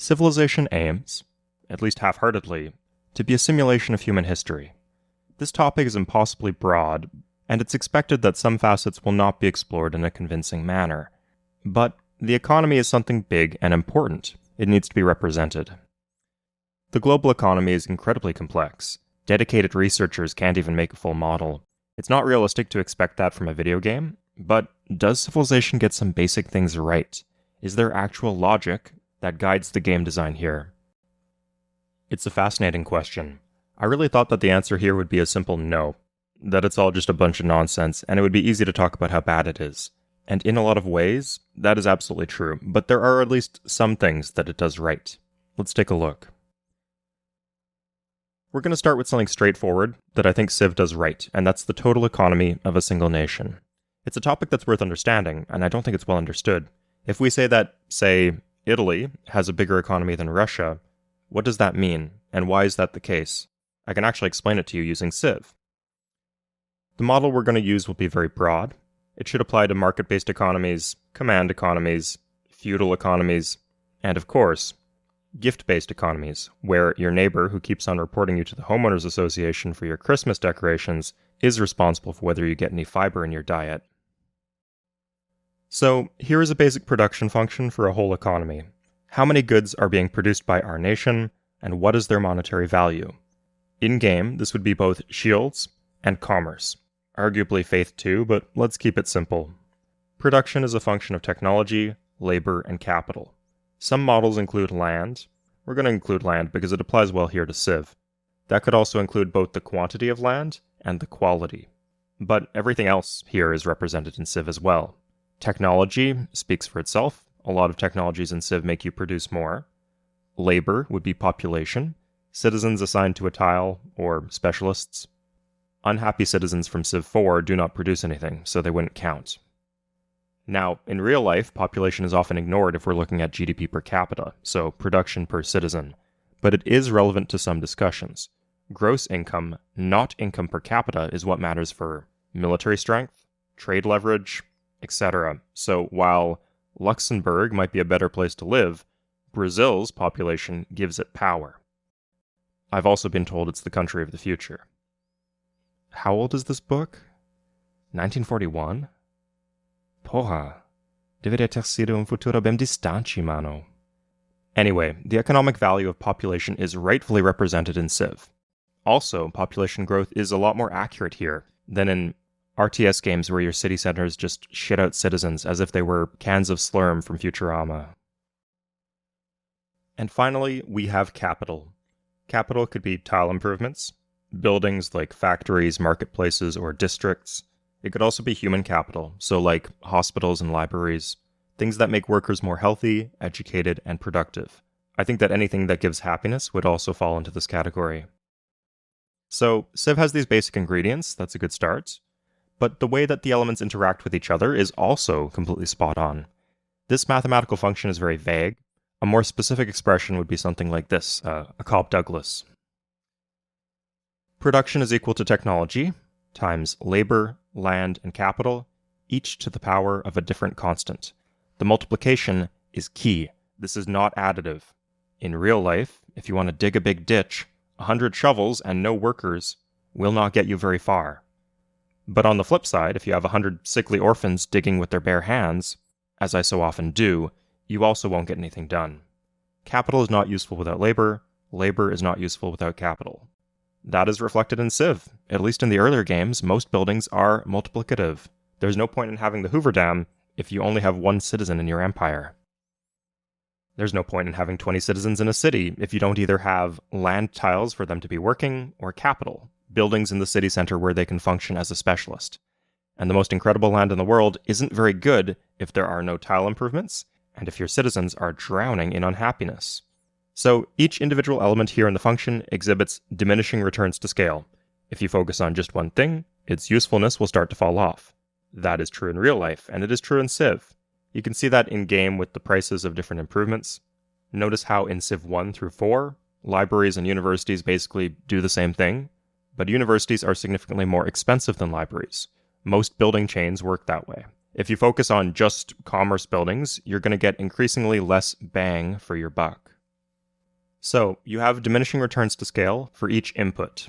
Civilization aims, at least half-heartedly, to be a simulation of human history. This topic is impossibly broad, and it's expected that some facets will not be explored in a convincing manner. But the economy is something big and important. It needs to be represented. The global economy is incredibly complex. Dedicated researchers can't even make a full model. It's not realistic to expect that from a video game, but does Civilization get some basic things right? Is there actual logic that guides the game design here? It's a fascinating question. I really thought that the answer here would be a simple no, that it's all just a bunch of nonsense, and it would be easy to talk about how bad it is. And in a lot of ways, that is absolutely true, but there are at least some things that it does right. Let's take a look. We're going to start with something straightforward that I think Civ does right, and that's the total economy of a single nation. It's a topic that's worth understanding, and I don't think it's well understood. If we say that, say, Italy has a bigger economy than Russia, what does that mean, and why is that the case? I can actually explain it to you using Civ. The model we're going to use will be very broad. It should apply to market-based economies, command economies, feudal economies, and of course, gift-based economies, where your neighbor who keeps on reporting you to the homeowners association for your Christmas decorations is responsible for whether you get any fiber in your diet. So, here is a basic production function for a whole economy. How many goods are being produced by our nation, and what is their monetary value? In-game, this would be both shields and commerce. Arguably faith too, but let's keep it simple. Production is a function of technology, labor, and capital. Some models include land. We're going to include land because it applies well here to Civ. That could also include both the quantity of land and the quality. But everything else here is represented in Civ as well. Technology speaks for itself. A lot of technologies in Civ make you produce more. Labor would be population, citizens assigned to a tile, or specialists. Unhappy citizens from Civ 4 do not produce anything, so they wouldn't count. Now, in real life, population is often ignored if we're looking at GDP per capita, so production per citizen, but it is relevant to some discussions. Gross income, not income per capita, is what matters for military strength, trade leverage, etc. So while Luxembourg might be a better place to live, Brazil's population gives it power. I've also been told it's the country of the future. How old is this book? 1941? Porra, deveria ter sido futuro bem distante, mano. Anyway, the economic value of population is rightfully represented in Civ. Also, population growth is a lot more accurate here than in RTS games where your city centers just shit out citizens as if they were cans of Slurm from Futurama. And finally, we have capital. Capital could be tile improvements, buildings like factories, marketplaces, or districts. It could also be human capital, so like hospitals and libraries, things that make workers more healthy, educated, and productive. I think that anything that gives happiness would also fall into this category. So, Civ has these basic ingredients, that's a good start, but the way that the elements interact with each other is also completely spot on. This mathematical function is very vague. A more specific expression would be something like this, a Cobb-Douglas. Production is equal to technology, times labor, land, and capital, each to the power of a different constant. The multiplication is key. This is not additive. In real life, if you want to dig a big ditch, 100 shovels and no workers will not get you very far. But on the flip side, if you have 100 sickly orphans digging with their bare hands, as I so often do, you also won't get anything done. Capital is not useful without labor. Labor is not useful without capital. That is reflected in Civ. At least in the earlier games, most buildings are multiplicative. There's no point in having the Hoover Dam if you only have one citizen in your empire. There's no point in having 20 citizens in a city if you don't either have land tiles for them to be working or capital, buildings in the city center where they can function as a specialist. And the most incredible land in the world isn't very good if there are no tile improvements, and if your citizens are drowning in unhappiness. So each individual element here in the function exhibits diminishing returns to scale. If you focus on just one thing, its usefulness will start to fall off. That is true in real life, and it is true in Civ. You can see that in-game with the prices of different improvements. Notice how in Civ 1 through 4, libraries and universities basically do the same thing, but universities are significantly more expensive than libraries. Most building chains work that way. If you focus on just commerce buildings, you're going to get increasingly less bang for your buck. So, you have diminishing returns to scale for each input.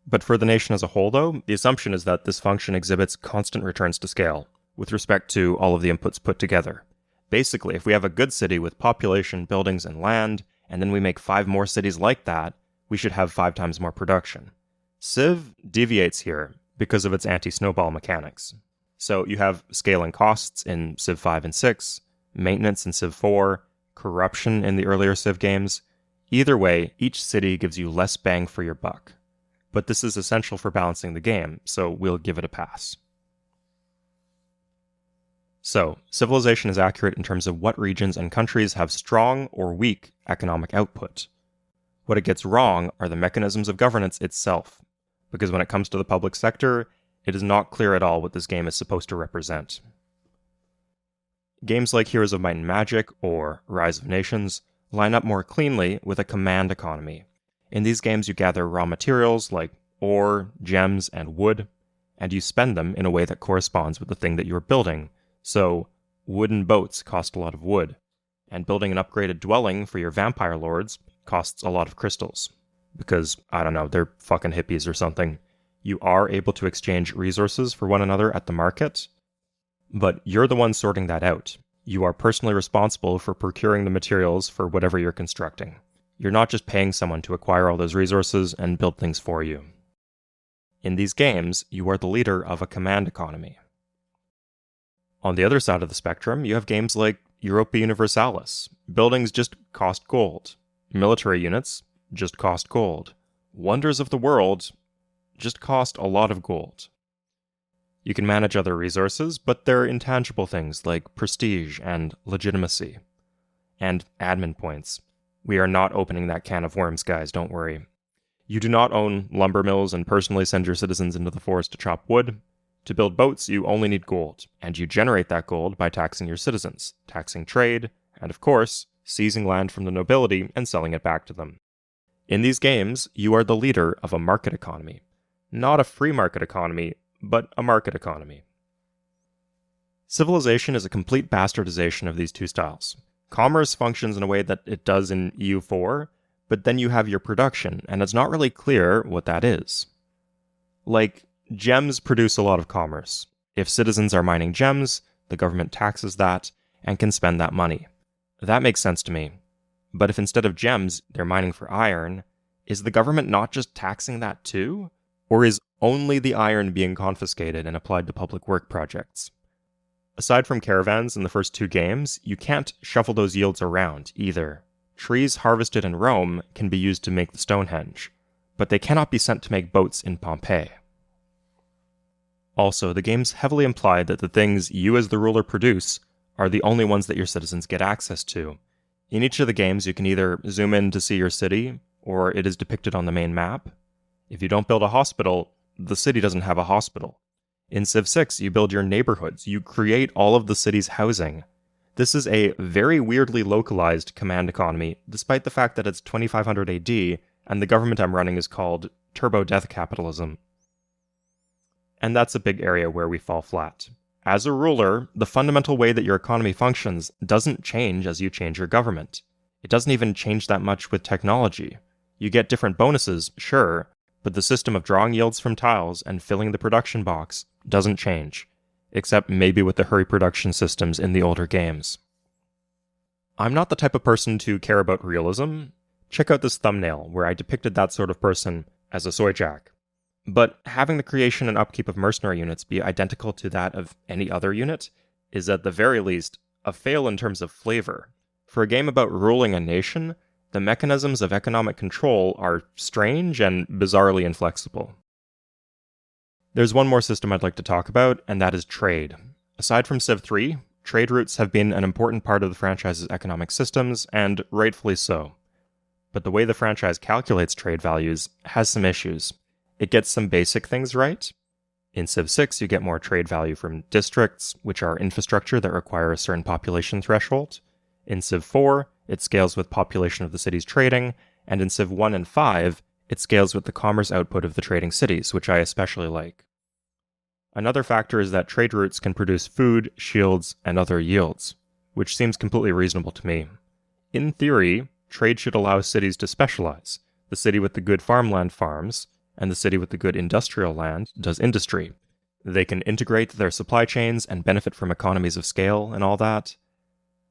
But for the nation as a whole, though, the assumption is that this function exhibits constant returns to scale, with respect to all of the inputs put together. Basically, if we have a good city with population, buildings, and land, and then we make 5 more cities like that, we should have 5 times more production. Civ deviates here because of its anti-snowball mechanics. So you have scaling costs in Civ 5 and 6, maintenance in Civ 4, corruption in the earlier Civ games. Either way, each city gives you less bang for your buck. But this is essential for balancing the game, so we'll give it a pass. So, civilization is accurate in terms of what regions and countries have strong or weak economic output. What it gets wrong are the mechanisms of governance itself, because when it comes to the public sector, it is not clear at all what this game is supposed to represent. Games like Heroes of Might and Magic or Rise of Nations line up more cleanly with a command economy. In these games, you gather raw materials like ore, gems, and wood, and you spend them in a way that corresponds with the thing that you're building. So, wooden boats cost a lot of wood, and building an upgraded dwelling for your vampire lords costs a lot of crystals. Because, I don't know, they're fucking hippies or something. You are able to exchange resources for one another at the market, but you're the one sorting that out. You are personally responsible for procuring the materials for whatever you're constructing. You're not just paying someone to acquire all those resources and build things for you. In these games, you are the leader of a command economy. On the other side of the spectrum, you have games like Europa Universalis. Buildings just cost gold. Military units just cost gold. Wonders of the world just cost a lot of gold. You can manage other resources, but they're intangible things like prestige and legitimacy. And admin points. We are not opening that can of worms, guys, don't worry. You do not own lumber mills and personally send your citizens into the forest to chop wood. To build boats, you only need gold, and you generate that gold by taxing your citizens, taxing trade, and of course, seizing land from the nobility and selling it back to them. In these games, you are the leader of a market economy. Not a free market economy, but a market economy. Civilization is a complete bastardization of these two styles. Commerce functions in a way that it does in EU4, but then you have your production, and it's not really clear what that is. Like, gems produce a lot of commerce. If citizens are mining gems, the government taxes that and can spend that money. That makes sense to me. But if instead of gems, they're mining for iron, is the government not just taxing that too? Or is only the iron being confiscated and applied to public work projects? Aside from caravans in the first 2 games, you can't shuffle those yields around either. Trees harvested in Rome can be used to make the Stonehenge, but they cannot be sent to make boats in Pompeii. Also, the games heavily imply that the things you as the ruler produce are the only ones that your citizens get access to. In each of the games, you can either zoom in to see your city, or it is depicted on the main map. If you don't build a hospital, the city doesn't have a hospital. In Civ 6, you build your neighborhoods. You create all of the city's housing. This is a very weirdly localized command economy, despite the fact that it's 2500 AD, and the government I'm running is called Turbo Death Capitalism. And that's a big area where we fall flat. As a ruler, the fundamental way that your economy functions doesn't change as you change your government. It doesn't even change that much with technology. You get different bonuses, sure, but the system of drawing yields from tiles and filling the production box doesn't change, except maybe with the hurry production systems in the older games. I'm not the type of person to care about realism. Check out this thumbnail where I depicted that sort of person as a soy jack. But having the creation and upkeep of mercenary units be identical to that of any other unit is at the very least a fail in terms of flavor. For a game about ruling a nation, the mechanisms of economic control are strange and bizarrely inflexible. There's one more system I'd like to talk about, and that is trade. Aside from Civ 3, trade routes have been an important part of the franchise's economic systems, and rightfully so. But the way the franchise calculates trade values has some issues. It gets some basic things right. In Civ 6, you get more trade value from districts, which are infrastructure that require a certain population threshold. In Civ 4, it scales with population of the cities trading, and in Civ 1 and 5, it scales with the commerce output of the trading cities, which I especially like. Another factor is that trade routes can produce food, shields, and other yields, which seems completely reasonable to me. In theory, trade should allow cities to specialize. The city with the good farmland farms, and the city with the good industrial land does industry. They can integrate their supply chains and benefit from economies of scale and all that.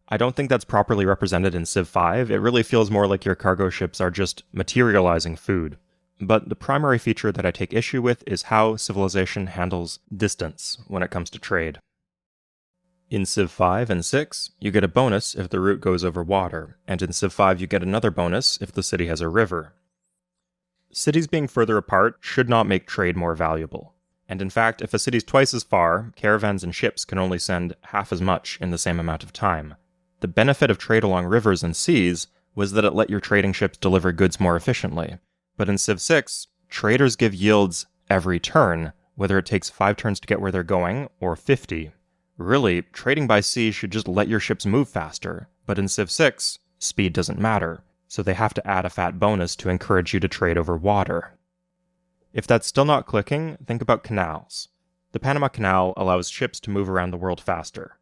I don't think that's properly represented in Civ 5. It really feels more like your cargo ships are just materializing food. But the primary feature that I take issue with is how civilization handles distance when it comes to trade. In Civ 5 and 6, you get a bonus if the route goes over water, and in Civ 5 you get another bonus if the city has a river. Cities being further apart should not make trade more valuable. And in fact, if a city's twice as far, caravans and ships can only send half as much in the same amount of time. The benefit of trade along rivers and seas was that it let your trading ships deliver goods more efficiently. But in Civ 6, traders give yields every turn, whether it takes 5 turns to get where they're going, or 50. Really, trading by sea should just let your ships move faster, but in Civ 6, speed doesn't matter, so they have to add a fat bonus to encourage you to trade over water. If that's still not clicking, think about canals. The Panama Canal allows ships to move around the world faster.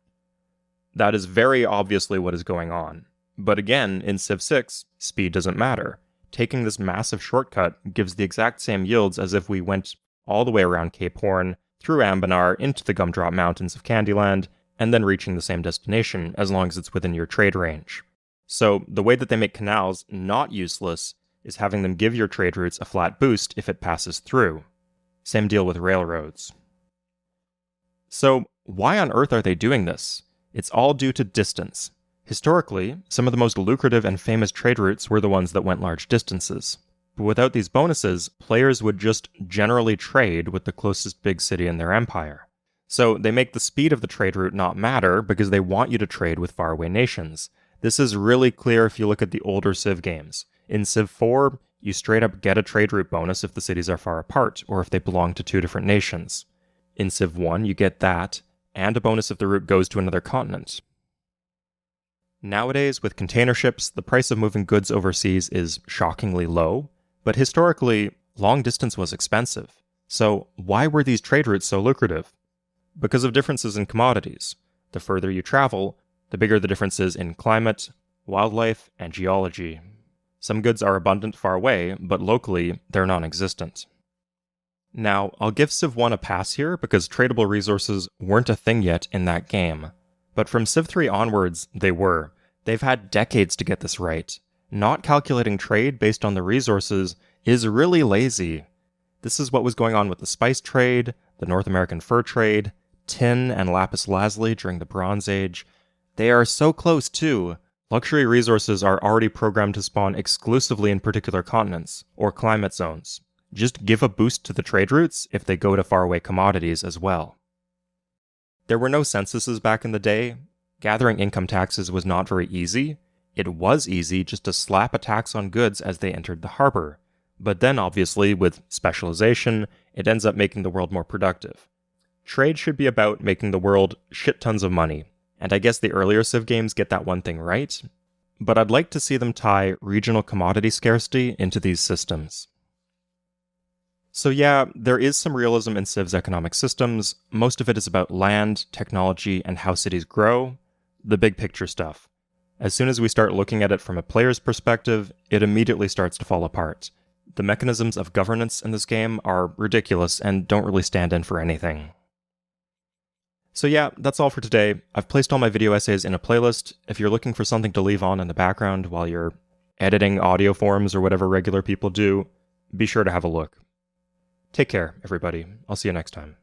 That is very obviously what is going on. But again, in Civ 6, speed doesn't matter. Taking this massive shortcut gives the exact same yields as if we went all the way around Cape Horn, through Ambanar, into the Gumdrop Mountains of Candyland, and then reaching the same destination, as long as it's within your trade range. So, the way that they make canals not useless is having them give your trade routes a flat boost if it passes through. Same deal with railroads. So, why on earth are they doing this? It's all due to distance. Historically, some of the most lucrative and famous trade routes were the ones that went large distances. But without these bonuses, players would just generally trade with the closest big city in their empire. So they make the speed of the trade route not matter because they want you to trade with faraway nations. This is really clear if you look at the older Civ games. In Civ 4, you straight up get a trade route bonus if the cities are far apart, or if they belong to 2 different nations. In Civ 1, you get that, and a bonus if the route goes to another continent. Nowadays, with container ships, the price of moving goods overseas is shockingly low, but historically, long distance was expensive. So why were these trade routes so lucrative? Because of differences in commodities. The further you travel, the bigger the differences in climate, wildlife, and geology. Some goods are abundant far away, but locally, they're non-existent. Now, I'll give Civ 1 a pass here because tradable resources weren't a thing yet in that game. But from Civ 3 onwards, they were. They've had decades to get this right. Not calculating trade based on the resources is really lazy. This is what was going on with the spice trade, the North American fur trade, tin and lapis lazuli during the Bronze Age. They are so close too. Luxury resources are already programmed to spawn exclusively in particular continents, or climate zones. Just give a boost to the trade routes if they go to faraway commodities as well. There were no censuses back in the day. Gathering income taxes was not very easy. It was easy just to slap a tax on goods as they entered the harbor. But then obviously, with specialization, it ends up making the world more productive. Trade should be about making the world shit tons of money, and I guess the earlier Civ games get that one thing right, but I'd like to see them tie regional commodity scarcity into these systems. So yeah, there is some realism in Civ's economic systems. Most of it is about land, technology, and how cities grow. The big picture stuff. As soon as we start looking at it from a player's perspective, it immediately starts to fall apart. The mechanisms of governance in this game are ridiculous and don't really stand in for anything. So yeah, that's all for today. I've placed all my video essays in a playlist. If you're looking for something to leave on in the background while you're editing audio forms or whatever regular people do, be sure to have a look. Take care, everybody. I'll see you next time.